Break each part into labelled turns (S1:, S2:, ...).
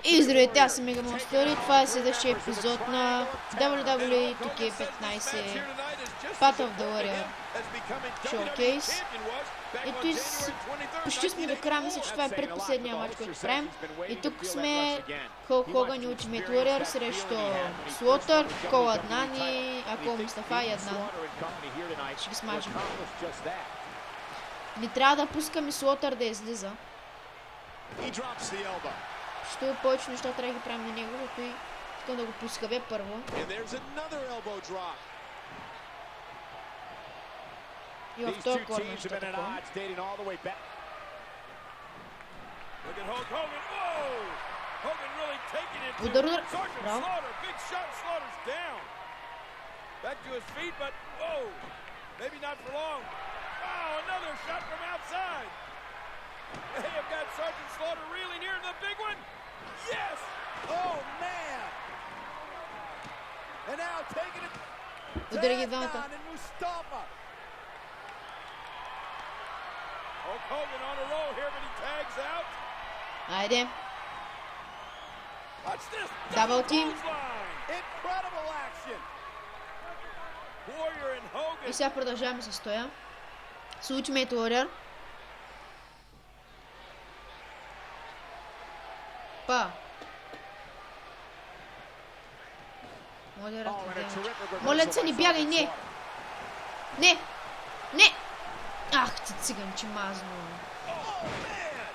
S1: И здравейте, аз съм Мега Монстър. Това е следващия епизод на WWE 2K15 Path of the Warrior Showcase. Ето почти сме до края, мисля, че това е предпоследния матч, който правим. И тук сме Халк Хоган и Ultimate Warrior срещу Слотър, Кол Аднан и Ако Мустафа и Аднан. Ще ги смажем. Не трябва да пускаме Слотър да излиза. Защото повече неща трябва да ги правим на него, защото и искам да го пускаме първо. И в този корнер ще такова. Удар. Браво.
S2: They have got Sergeant Slaughter really near the big one. Yes! Oh, man! And now taking it down in Mustafa. Hulk Hogan on a roll here, but he tags out.
S1: Айде.
S2: Watch this.
S1: Double team.
S2: Incredible action. Warrior and Hogan.
S1: И сега продължаваме с стоя. С Ultimate Warrior. Па. Моля се, не бягай, не! Не! Не! Ах, ти циганче мазно.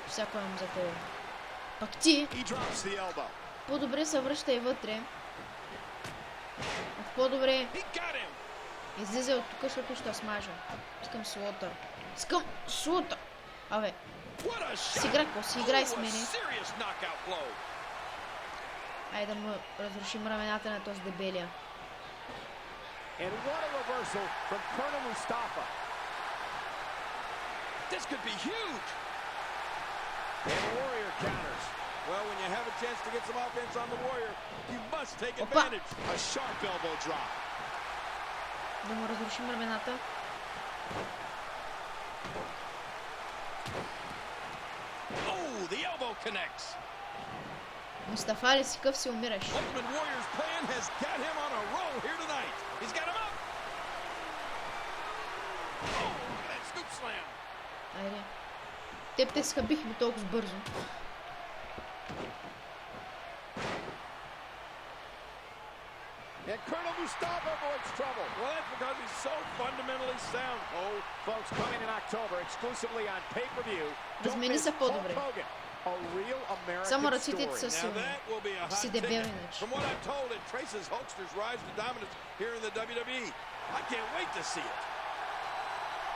S1: Всяко имам за тебе. Пак ти. По-добре се връщай вътре. По-добре излизай от тук, защото ще смажа. Искам Слотър. Искам Слотър! Абе. Си играй с мене. Айде да му разрушим рамената на този дебелия. Опа! Да му разрушим рамената.
S2: The elbow connects.
S1: Мустафа ли си къв си умираш?
S2: Ultimate Warrior's plan has got him on a roll here tonight. He's got him up. Oh, look at that scoop slam.
S1: Айде. Теб те схабихме толкова бързо.
S2: And Colonel Mustafa avoids trouble. Well, that's because he's so fundamentally sound. Oh, folks, coming in October exclusively on pay-per-view.
S1: Размени са по-добре. Само ръците са силни. Си дебел иначе.
S2: From what I'm told, it traces Hulkster's rise to dominance here in the WWE. I can't wait to see it.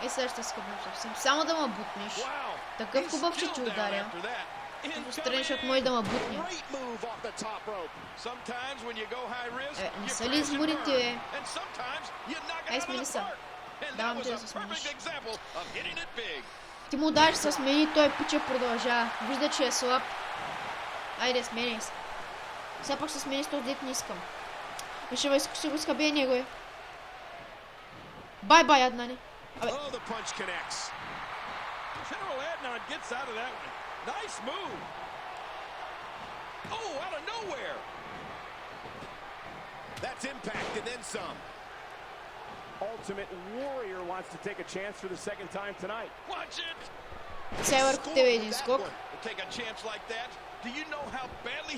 S1: Е, сега ще скъпнем съвсем. Само да ме бутнеш. Такъв хубав ще ударя. Страни, защото може да ме бутне. Не са ли изборите, бе? Ай, смени са. Давам ти да се смениш. Ти му удариш с смени, той пича продължава. Вижда, че е слаб. Айде, смени се. Сега пак ще смени с този дет не искам. И ще го скъбе него, е. Бай-бай, Аднане. Абе.
S2: Nice move. Oh, out of nowhere. That's impact and then some. Ultimate Warrior wants to take a chance for the second time tonight. Watch it.
S1: Сега върху тебе един скок.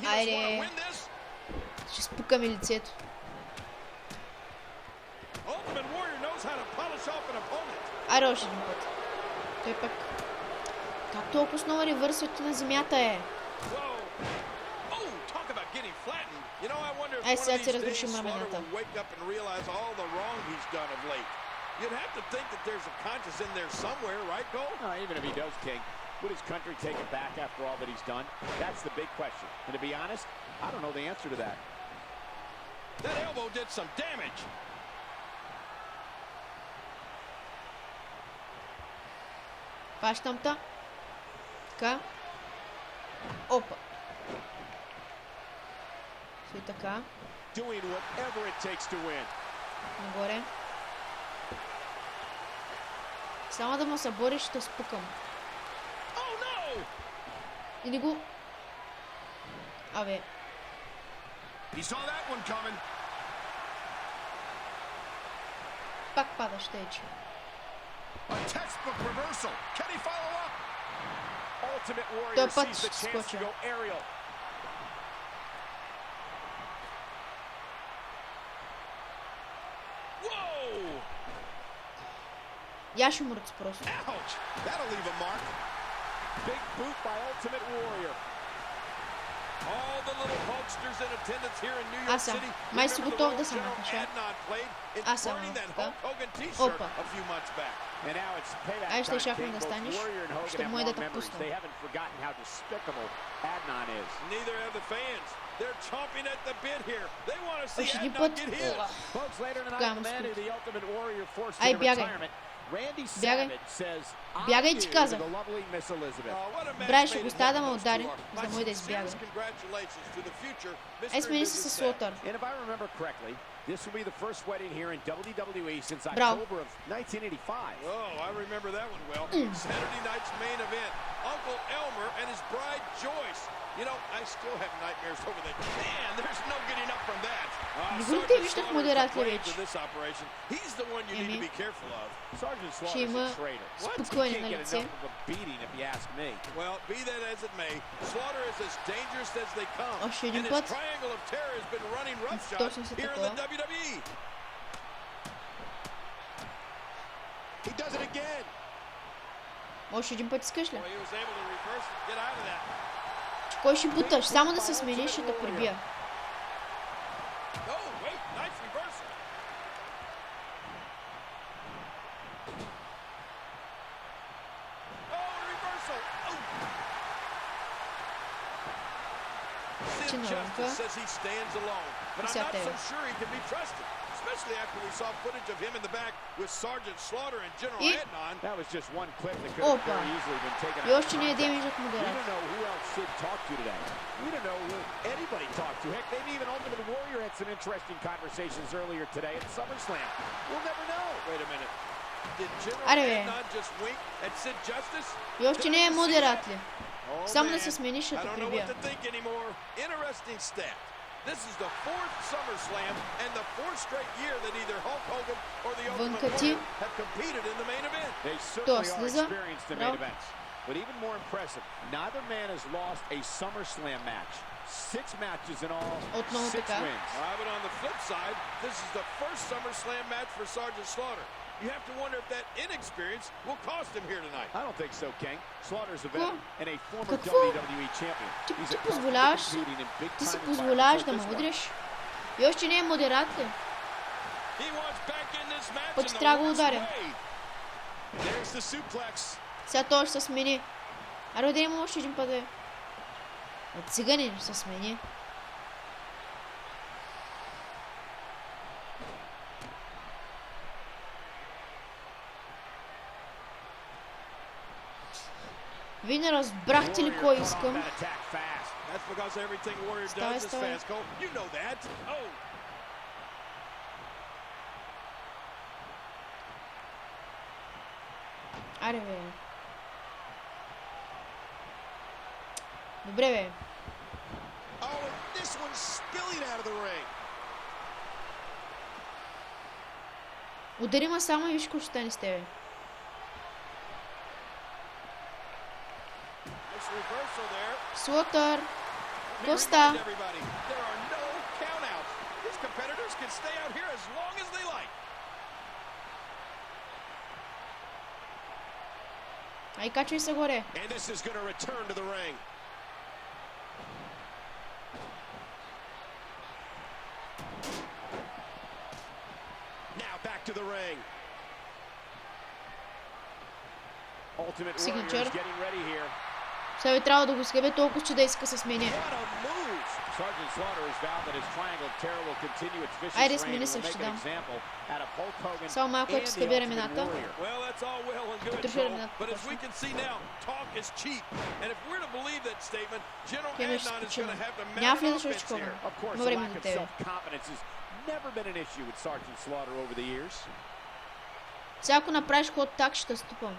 S1: Айде. Ще спукаме лицето. Айде още един път. Той пък. Как толкова снова ревърсвате на земята е? Ай, сега ти разрушим рамената.
S2: You'd have to think that there's a conscience in there somewhere, right, Cole? Even if he does, King, would his country take it back after all that he's done? That's the big question. And to be honest, I don't know the answer to that. That elbow did some damage.
S1: Фащам та. Така. Опа. Все така.
S2: Doing whatever it takes to win.
S1: Нагоре. Само да му се бориш, ще спукам. И не го... Абе. Пак падаш, тече. Той път ще скоча. Я ще мръц просто. Аз съм. Май си готов да се махаш, а? Аз съм, така. Опа. Ай, ще шахвам да станеш. Ще му е да те пусна. Още един път. Тогава му скрути. Ай, бягай. Бягай. Бягай, ти казах. Брай, ще го оставя да ме удари, за да му и да избяга. Ай, смени се със Слотър.
S2: This will be the first wedding here in WWE since
S1: Bravo.
S2: October of 1985. Oh, I remember that one well. Saturday night's main event. Uncle Elmer and his bride Joyce. You know, I still have nightmares over that. Man, there's no getting up from that.
S1: Sergeant Slaughter
S2: this operation. He's the one you need to be careful of. Sergeant
S1: Ще
S2: Slaughter is
S1: има
S2: a traitor.
S1: спокойно на лице.
S2: Beating, if you ask me. Well, be that as it may, Slaughter is as dangerous as they come.
S1: Още един
S2: And
S1: път.
S2: his triangle of terror has been running roughshod
S1: Точно се
S2: here in the
S1: такова.
S2: WWE. He does it again.
S1: Още един път искаш ли?
S2: Well, he was able to reverse it, get out of that.
S1: Кой ще буташ? Само да се смениш, ще те прибия.
S2: Oh, wait, nice reversal. Oh, reversal. Oh. Sid Justice says he stands alone, but I'm not so sure he can be trusted. Especially after we saw footage of him in the back with Sergeant Slaughter and General Adnan. That was just one clip that could have very easily been taken out.
S1: И още не е демиджът му
S2: We
S1: директ.
S2: don't know who else Sid talked to today. We don't know who anybody talked to. Heck, maybe even Ultimate Warrior had some interesting conversations earlier today at SummerSlam. We'll never know. Wait a minute. Did General Adnan just wink at Sid Justice?
S1: И още не е модерат ли? Само да се смениш, ще те прибия.
S2: Interesting stat. This is the fourth SummerSlam and the fourth straight year that either Hulk Hogan or the Ultimate Warrior have competed in the main event. They certainly are experienced in main events. But even more impressive, neither man has lost a SummerSlam match. 6 matches in all, 6 wins. But on the flip side, this is the first SummerSlam match for Sergeant Slaughter. You have to wonder if that inexperience will cost him here tonight. I don't think so, King. Slaughter's a veteran and a former WWE champion.
S1: Ти позволяваш, ти си позволяваш да ме удриш? И още не е модерат ли? Пък ти трябва да го ударя. Сега той ще се смени. Аре да има още един път, бе. Циганин ще се смени. Вие не разбрахте ли кой искам? Ставай, ставай. Аре, бе. Добре, бе. Удари ма само и виж какво ще стане с тебе. Слотър. Коста. Ай, качвай се горе. Сигничър. Сега ви трябва да го скъбе толкова, че да иска се смени. Айде, смени се, ще дам. Само малко, ако скъби ремената. Потроши ремената. Кеме ще спечела. Няма влизаш още Хоган. Има време до тебе. Сега ако направиш ход так, ще ступам.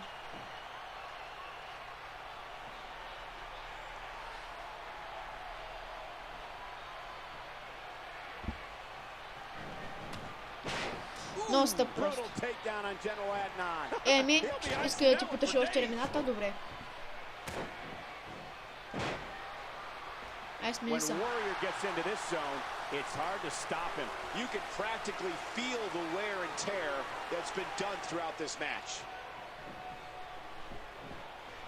S1: Доста просто. Еми, иска да ти потуши още елиминатор, добре. Ай, смени са.
S2: It's hard to stop him. You can practically feel the wear and tear that's been done throughout this match.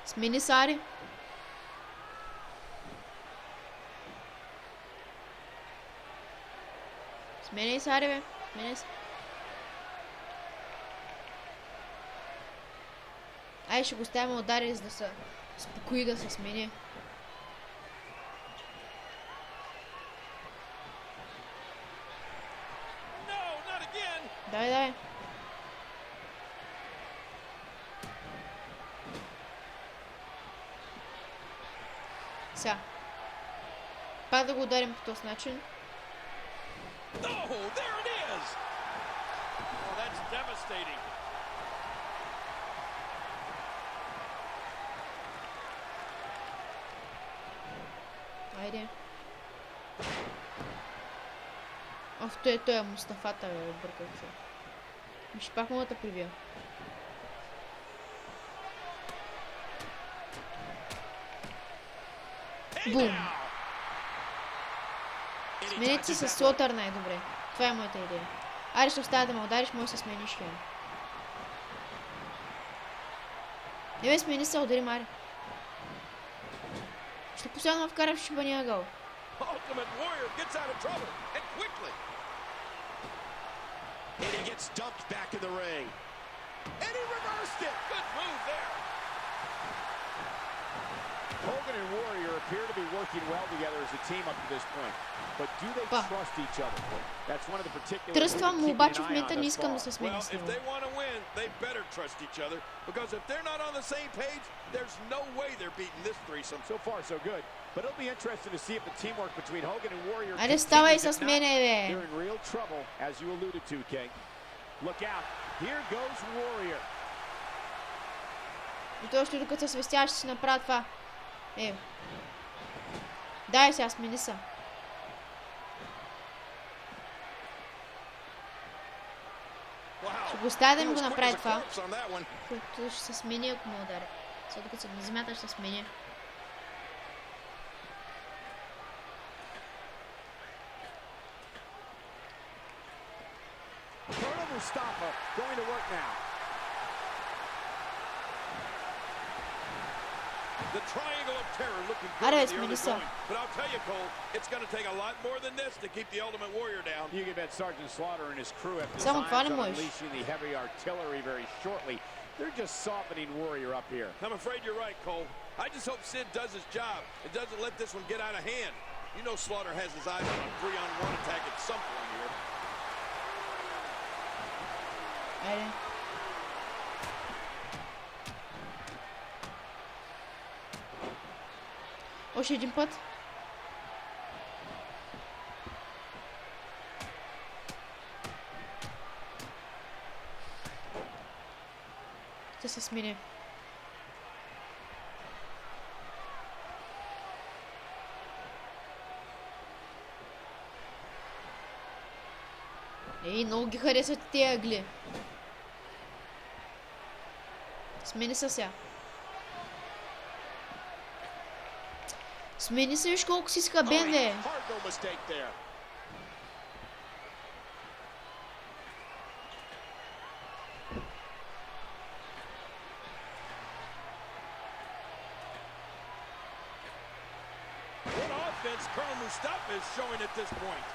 S1: Смени Сари. Смени Сари, бе. Смени Сари. Ай, ще го ставим удари, за да се спокои, да се смени. Давай. Сега. Пак да го ударим по този начин. Айде. Той е Мустафата, бе, бърках се. Ще пак мога да прибия. Бум! Смените се с Слотър най-добре. Това е моята идея. Аре, ще остава да ме удариш, може да се смениш хем. Не бе, смени се, удари Мари. Ще последно вкарам в шибания гол.
S2: And he gets dumped back in the ring. And he reversed it. Good move there. Hogan and Warrior appear to be working well together as a team up to this point. But do they trust each other? That's one of the particular
S1: Тръствам му, обаче в момента не искам да се смени с него.
S2: If they want to win, they better trust each other. Because if they're not on the same page, there's no way they're beating this threesome. So far, so good. But it'll be interesting to see if the teamwork between Hogan and Warrior
S1: Айде, ставай с мене, бе.
S2: They're in real trouble, as you alluded to, King. Look out. Here goes Warrior.
S1: И то още докато се свестя, ще си направя това. Дай сега, смени са. Ще го оставя да ми го направи това. Защото ще се смени, ако ме ударя. Сега докато съм на земята, ще се смени.
S2: Mustafa going to work now. The triangle of terror looking good in the early going. But I'll tell you, Cole, it's going to take a lot more than this to keep the Ultimate Warrior down. You can bet Sergeant Slaughter and his crew have designs on unleashing the heavy artillery very shortly. They're just softening Warrior up here. I'm afraid you're right, Cole. I just hope Sid does his job and doesn't let this one get out of hand. You know Slaughter has his eyes on a 3-on-1 attack at some point here.
S1: Айде. Още един път. Ще се смени. Много ги харесват тези агли. Смени се сега. Смени се, виж колко си скъбен, бе.
S2: What offense Colonel Mustafa is showing at this point.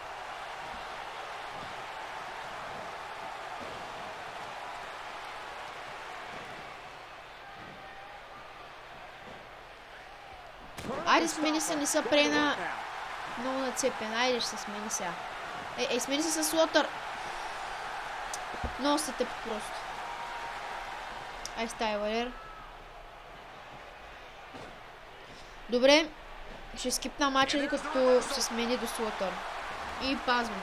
S1: Айде, смени се, не са прена много нацепен. Айде, ще се смени сега. Смени се с Слотър. Много се тъпи просто. Ай, стая, Валер. Добре. Ще скипна мача, докато се смени до Слотър. И пазвам.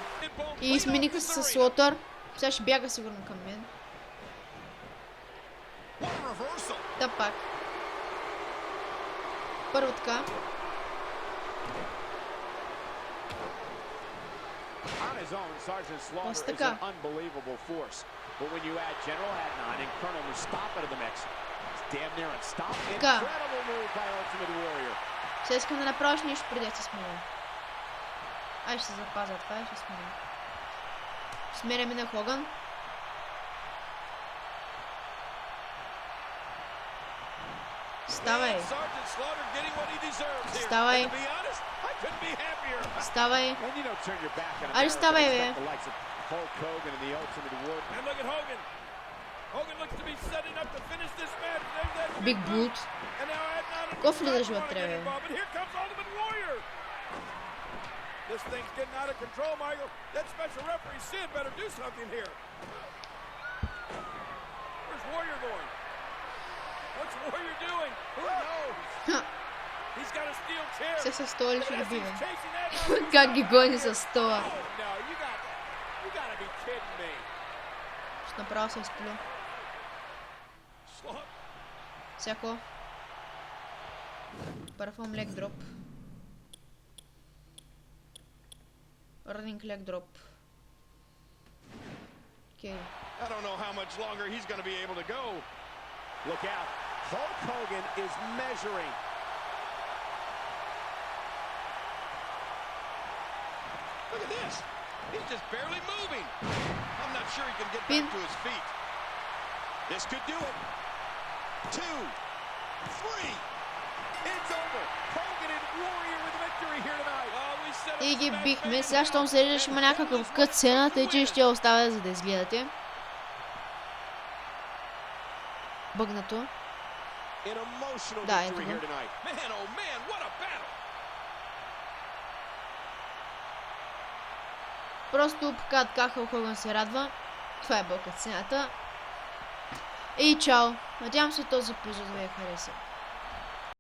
S1: И смениха се с Слотър. Сега ще бяга сигурно към мен. Та пак. Първо така. Аз така.
S2: But when you add General Adnan and Colonel Mustafa to the mix, it's damn near unstoppable.
S1: Така.
S2: Incredible move by Ultimate Warrior.
S1: Сега искам да направиш нещо преди да се смиря. Ай, ще се запазя това и ще смиря. Смиряме на Хоган. Вставай. Вставай. Вставай. Аре, вставай, бе. Биг Бут. Какво влизаш вътре, бе?
S2: This thing's getting out of control, Michael. That special referee Sid better do something here. Where's Warrior going? What's Warrior doing? Who knows? He's got a steel chair.
S1: Се със стола ли ще ги бива? Как ги гони със стола?
S2: You gotta be kidding me.
S1: Ще направо се изпиля. Всяко. Първо лег дроп. Running leg drop. Okay.
S2: I don't know how much longer he's going to be able to go. Look out. Hulk Hogan is measuring. Look at this. He's just barely moving. I'm not sure he can get back to his feet. This could do it. 2, 3. It's over. Hogan and Warrior with victory here tonight.
S1: И ги бихме. Сега, щом се реже, ще има някакъв кът сцена, тъй че ще я оставя, за да изгледате. Бъгнато. Да, ето го. Просто показват как Халк Хоган се радва. Това е бъл кът сцената. И чао! Надявам се този епизод ви е харесал.